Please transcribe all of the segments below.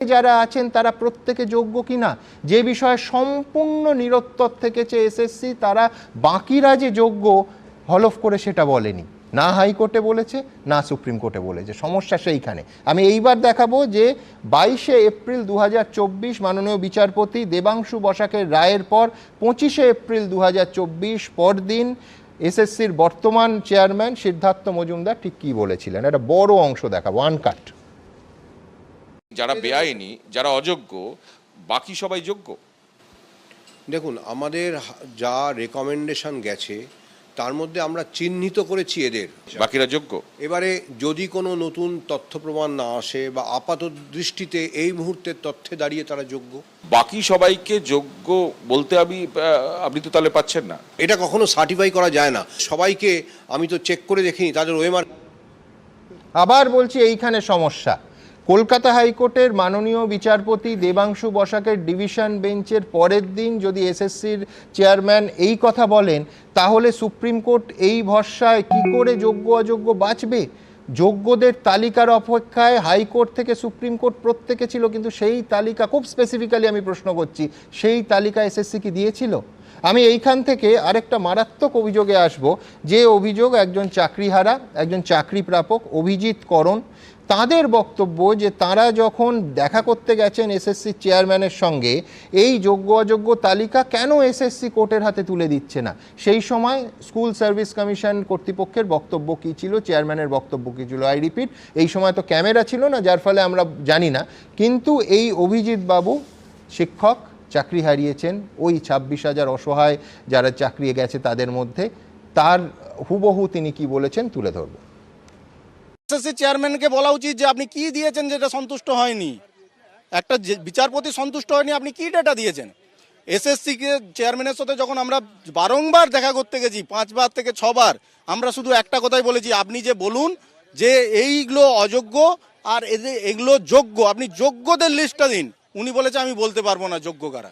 যারা আছেন তারা প্রত্যেকে যোগ্য কিনা, যে বিষয়ে সম্পূর্ণ নিরুত্তর থেকেছে এসএসসি, তারা বাকিরা যে যোগ্য হলফ করে সেটা বলেনি, না হাইকোর্টে বলেছে না সুপ্রিম কোর্টে বলেছে। সমস্যা সেইখানে। আমি এইবার দেখাবো যে 22শে এপ্রিল 2024 মাননীয় বিচারপতি দেবাংশু বসাকের রায়ের পর 25শে এপ্রিল 2024 পরদিন এসএসসির বর্তমান চেয়ারম্যান সিদ্ধার্থ মজুমদার ঠিক কী বলেছিলেন। একটা বড় অংশ দেখাবো, আনকাট। যারা বেআইনি, যারা অযোগ্য, বাকি সবাই যোগ্য। দেখুন, আমাদের যা রেকমেন্ডেশন গেছে তার মধ্যে আমরা চিহ্নিত করেছি এদের, বাকিরা যোগ্য। এবারে যদি কোনো নতুন তথ্য প্রমাণ না আসে বা আপাত দৃষ্টিতে এই মুহূর্তের তথ্যে দাঁড়িয়ে তারা যোগ্য, বাকি সবাইকে যোগ্য বলতে আপনি তো তাহলে পাচ্ছেন না। এটা কখনো সার্টিফাই করা যায় না। সবাইকে আমি তো চেক করে দেখিনি তাদের ওএমআর। আবার বলছি, এইখানে সমস্যা। কলকাতা হাইকোর্টের মাননীয় বিচারপতি দেবাংশু বসাকের ডিভিশন বেঞ্চের পরের দিন যদি এসএসসির চেয়ারম্যান এই কথা বলেন, তাহলে সুপ্রিম কোর্ট এই ভরসায় কি করে যোগ্য অযোগ্য বাঁচবে? যোগ্যদের তালিকার অপেক্ষায় হাইকোর্ট থেকে সুপ্রিম কোর্ট প্রত্যেকে ছিল, কিন্তু সেই তালিকা, খুব স্পেসিফিক্যালি আমি প্রশ্ন করছি, সেই তালিকা এসএসসি কি দিয়েছিল? আমি এইখান থেকে আরেকটা মারাত্মক অভিযোগে আসব, যে অভিযোগ একজন চাকরিহারা, একজন চাকরি প্রাপক অভিজিৎ করণ, তাদের বক্তব্য যে তারা যখন দেখা করতে গেছেন এসএসসি চেয়ারম্যানের সঙ্গে, এই যোগ্য অযোগ্য তালিকা কেন এসএসসি কোর্টের হাতে তুলে দিচ্ছে না। সেই সময় স্কুল সার্ভিস কমিশন কর্তৃপক্ষের বক্তব্য কী ছিল, চেয়ারম্যানের বক্তব্য কী ছিল, আই রিপিট, এই সময় তো ক্যামেরা ছিল না, যার ফলে আমরা জানি না। কিন্তু এই অভিজিৎ বাবু শিক্ষক, চাকরি হারিয়েছেন, ওই 26,000 অসহায় যারা চাকরি গেছে তাদের মধ্যে, তার হুবহু তিনি কি বলেছেন তুলে ধরব। এসএসসি চেয়ারম্যানকে বলা উচিত যে আপনি কি দিয়েছেন যেটা সন্তুষ্ট হয়নি। একটা বিচারপতি সন্তুষ্ট হয়নি, আপনি কি ডেটা দিয়েছেন? এসএসসি কে চেয়ারম্যানের সাথে যখন আমরা বারংবার দেখা করতে গেছি, 5 বার থেকে 6 বার, আমরা শুধু একটা কথাই বলেছি, আপনি যে বলুন যে এইগুলো অযোগ্য আর এগুলো যোগ্য, আপনি যোগ্যদের লিস্টটা দিন। উনি বলেছে আমি বলতে পারবো না যোগ্য কারা।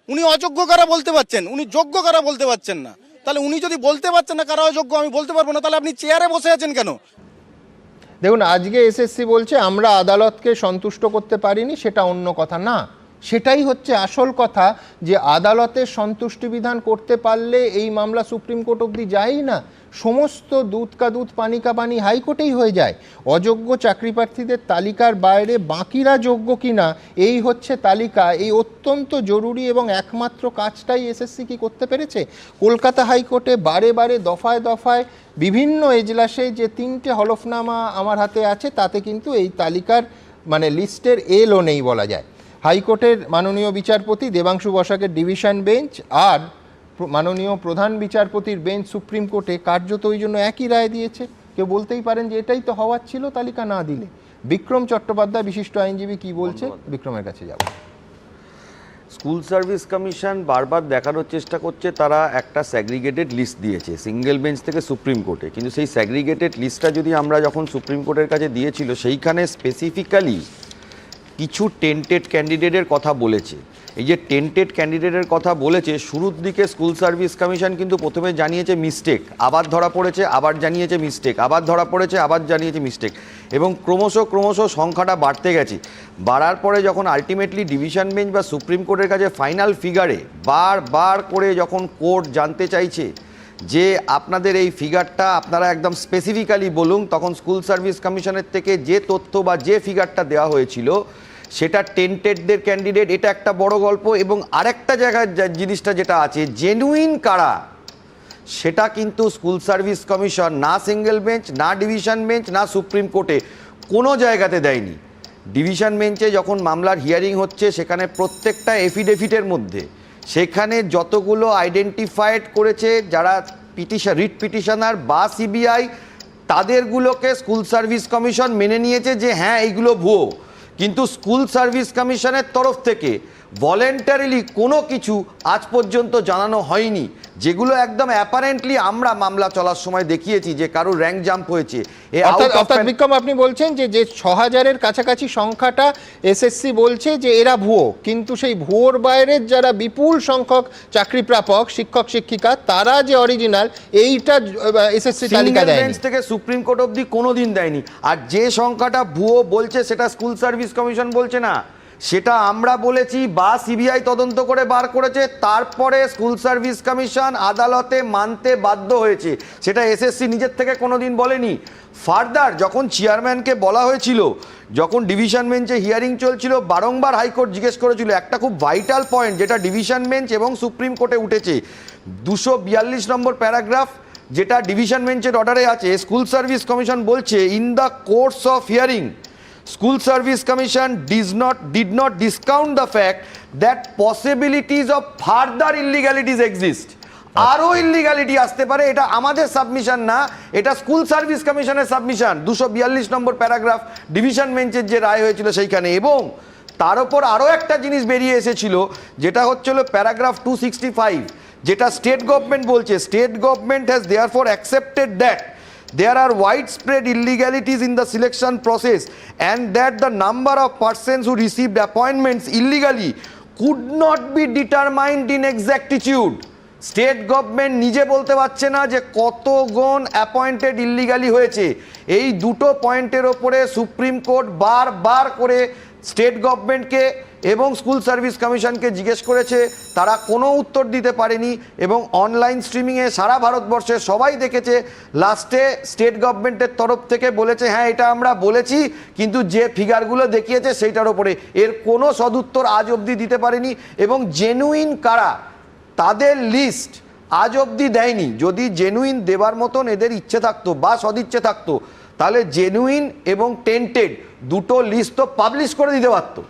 উনি অযোগ্য কারা বলতে পারছেন, উনি যোগ্য কারা বলতে পারছেন না। তাহলে উনি যদি বলতে পারছেন না কারা অযোগ্য, আমি বলতে পারবো না, তাহলে আপনি চেয়ারে বসে আছেন কেন? দেখুন, আজকে এসএসসি বলছে আমরা আদালতকে সন্তুষ্ট করতে পারিনি, সেটা অন্য কথা না, সেটাই হচ্ছে আসল কথা, যে আদালতের সন্তুষ্টি বিধান করতে পারলে এই মামলা সুপ্রিম কোর্ট অবধি যায়ই না, সমস্ত দুধ কা দুধ পানি কা পানি হাইকোর্টেই হয়ে যায়। অযোগ্য চাকরি প্রার্থীদের তালিকার বাইরে বাকিরা যোগ্য কিনা, এই হচ্ছে তালিকা। এই অত্যন্ত জরুরি এবং একমাত্র কাজটাই এসএসসি কি করতে পেরেছে। কলকাতা হাইকোর্টে বারে বারে দফায় দফায় বিভিন্ন এজলাসে যে 3টে হলফনামা আমার হাতে আছে, তাতে কিন্তু এই তালিকার মানে লিস্টের এলও নেই বলা যায়। হাইকোর্টের মাননীয় বিচারপতি দেবাংশু বসাকের ডিভিশন বেঞ্চ আর মাননীয় প্রধান বিচারপতির বেঞ্চ সুপ্রিম কোর্টে কার্যত ওই জন্য একই রায় দিয়েছে। কেউ বলতেই পারেন যে এটাই তো হওয়ার ছিল তালিকা না দিলে। বিক্রম চট্টোপাধ্যায় বিশিষ্ট আইনজীবী কি বলছে, বিক্রমের কাছে যাব। স্কুল সার্ভিস কমিশন বারবার দেখানোর চেষ্টা করছে তারা একটা স্যাগ্রিগেটেড লিস্ট দিয়েছে সিঙ্গেল বেঞ্চ থেকে সুপ্রিম কোর্টে, কিন্তু সেই স্যাগ্রিগেটেড লিস্টটা যদি আমরা যখন সুপ্রিম কোর্টের কাছে দিয়েছিল, সেইখানে স্পেসিফিক্যালি কিছু টেন্টেড ক্যান্ডিডেটের কথা বলেছে। এই যে টেন্টেড ক্যান্ডিডেটের কথা বলেছে, শুরুর দিকে স্কুল সার্ভিস কমিশন কিন্তু প্রথমে জানিয়েছে মিস্টেক, আবার ধরা পড়েছে, আবার জানিয়েছে মিস্টেক, আবার ধরা পড়েছে, আবার জানিয়েছে মিস্টেক, এবং ক্রমশ সংখ্যাটা বাড়তে গেছে। বাড়ার পরে যখন আলটিমেটলি ডিভিশন বেঞ্চ বা সুপ্রিম কোর্টের কাছে ফাইনাল ফিগারে বারবার করে যখন কোর্ট জানতে চাইছে যে আপনাদের এই ফিগারটা আপনারা একদম স্পেসিফিক্যালি বলুন, তখন স্কুল সার্ভিস কমিশনের থেকে যে তথ্য বা যে ফিগারটা দেওয়া হয়েছিল সেটা টেন্টেডদের ক্যান্ডিডেট, এটা একটা বড় গল্প। এবং আরেকটা জায়গায় জিনিসটা যেটা আছে, জেনুইন কারা, সেটা কিন্তু স্কুল সার্ভিস কমিশন না সিঙ্গেল বেঞ্চ, না ডিভিশন বেঞ্চ, না সুপ্রিম কোর্টে কোনো জায়গাতে দেয়নি। ডিভিশন বেঞ্চে যখন মামলার হিয়ারিং হচ্ছে, সেখানে প্রত্যেকটা এফিডেভিটের মধ্যে সেখানে যতগুলো আইডেন্টিফাইড করেছে যারা রিট পিটিশনার বা সিবিআই, তাদেরগুলোকে স্কুল সার্ভিস কমিশন মেনে নিয়েছে যে হ্যাঁ এইগুলো ভুয়ো। কিন্তু স্কুল সার্ভিস কমিশনের তরফ থেকে ভলেন্টারিলি কোনো কিছু আজ পর্যন্ত জানানো হয়নি, যেগুলো একদম অ্যাপারেন্টলি আমরা মামলা চলার সময় দেখিয়েছি যে কারো র্যাঙ্ক জাম্প হয়েছে। অর্থাৎ বিক্রম আপনি বলছেন যে ৬,০০০-এর কাছাকাছি সংখ্যাটা এসএসসি বলছে যে এরা ভুয়ো, কিন্তু সেই ভুয়োর বাইরের যারা বিপুল সংখ্যক চাকরি প্রাপক শিক্ষক শিক্ষিকা তারা যে অরিজিনাল, এইটা এসএসসি তালিকা সিঙ্গেল দেয়নি। বেঞ্চ থেকে সুপ্রিম কোর্ট অবধি কোনোদিন দেয়নি। আর যে সংখ্যাটা ভুয়ো বলছে সেটা স্কুল সার্ভিস কমিশন বলছে না, সেটা আমরা বলেছি বা সিবিআই তদন্ত করে বার করেছে, তারপরে স্কুল সার্ভিস কমিশন আদালতে মানতে বাধ্য হয়েছে, সেটা এসএসসি নিজের থেকে কোনোদিন বলেনি। ফার্দার যখন চেয়ারম্যানকে বলা হয়েছিল, যখন ডিভিশন বেঞ্চে হিয়ারিং চলছিল, বারংবার হাইকোর্ট জিজ্ঞেস করেছিল একটা খুব ভাইটাল পয়েন্ট, যেটা ডিভিশন বেঞ্চ এবং সুপ্রিম কোর্টে উঠেছে, 242 নম্বর প্যারাগ্রাফ, যেটা ডিভিশন বেঞ্চের অর্ডারে আছে। স্কুল সার্ভিস কমিশন বলছে, in the course of hearing School Service Commission did not discount the fact that possibilities of further illegalities exist. আরও ইলিগালিটি আসতে পারে, এটা আমাদের সাবমিশন না, এটা স্কুল সার্ভিস কমিশনের সাবমিশন। 242 নম্বর প্যারাগ্রাফ ডিভিশন বেঞ্চের যে রায় হয়েছিল সেইখানে। এবং তার উপর আরও একটা জিনিস বেরিয়ে এসেছিল, যেটা হচ্ছিল প্যারাগ্রাফ 265, যেটা স্টেট গভর্নমেন্ট বলছে, state government has therefore accepted that there are widespread illegalities in the selection process and that the number of persons who received appointments illegally could not be determined in exactitude. State government নিজে বলতে পারছে না যে কতজন appointed illegally হয়েছে। এই দুটো পয়েন্টের ওপরে সুপ্রিম কোর্ট বারবার করে স্টেট গভর্নমেন্টকে এবং স্কুল সার্ভিস কমিশনকে জিজ্ঞেস করেছে, তারা কোনো উত্তর দিতে পারেনি। এবং অনলাইন স্ট্রিমিংয়ে সারা ভারতবর্ষে সবাই দেখেছে, লাস্টে স্টেট গভর্নমেন্টের তরফ থেকে বলেছে হ্যাঁ এটা আমরা বলেছি, কিন্তু যে ফিগারগুলো দেখিয়েছে সেইটার ওপরে এর কোনো সদুত্তর আজ অবধি দিতে পারেনি। এবং জেনুইন কারা, তাদের লিস্ট আজ অবধি দেয়নি। যদি জেনুইন দেবার মতন এদের ইচ্ছে থাকতো বা সদিচ্ছে থাকতো, তাহলে জেনুইন এবং টেন্টেড দুটো লিস্ট তো পাবলিশ করে দিতে পারতো।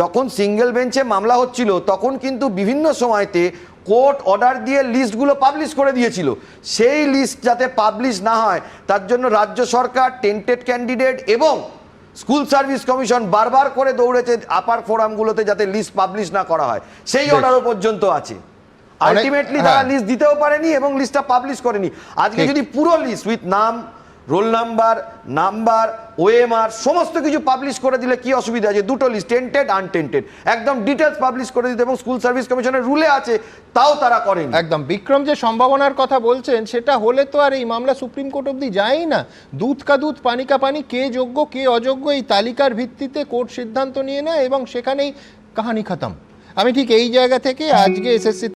যখন সিঙ্গেল বেঞ্চে মামলা হচ্ছিল তখন কিন্তু বিভিন্ন সময়তে কোর্ট অর্ডার দিয়ে লিস্টগুলো পাবলিশ করে দিয়েছিল। সেই লিস্ট যাতে পাবলিশ না হয় তার জন্য রাজ্য সরকার, টেন্টেড ক্যান্ডিডেট এবং স্কুল সার্ভিস কমিশন বারবার করে দৌড়েছে আপার ফোরামগুলোতে যাতে লিস্ট পাবলিশ না করা হয়। সেই অর্ডারও পর্যন্ত আছে। আলটিমেটলি তারা লিস্ট দিতেও পারেনি এবং লিস্টটা পাবলিশ করেনি। আজকে যদি পুরো লিস্ট উইথ নাম, রোল নাম্বার, ওএমআর সমস্ত কিছু পাবলিশ করে দিলে কি অসুবিধা আছে? দুটো লিস্ট, টেন্টেড আনটেন্টেড, একদম ডিটেলস পাবলিশ করে দিতে, এবং স্কুল সার্ভিস কমিশনের রুলে আছে, তাও তারা করেনি। একদম বিক্রম যে সম্ভাবনার কথা বলছেন, সেটা হলে তো আর এই মামলা সুপ্রিম কোর্ট অবধি যায়ই না। দুধ কা দুধ পানি কা পানি, কে যোগ্য কে অযোগ্য এই তালিকার ভিত্তিতে কোর্ট সিদ্ধান্ত নিয়ে নেয় এবং সেখানেই কাহানি খতম। আমি ঠিক এই জায়গা থেকে আজকে এসএসসি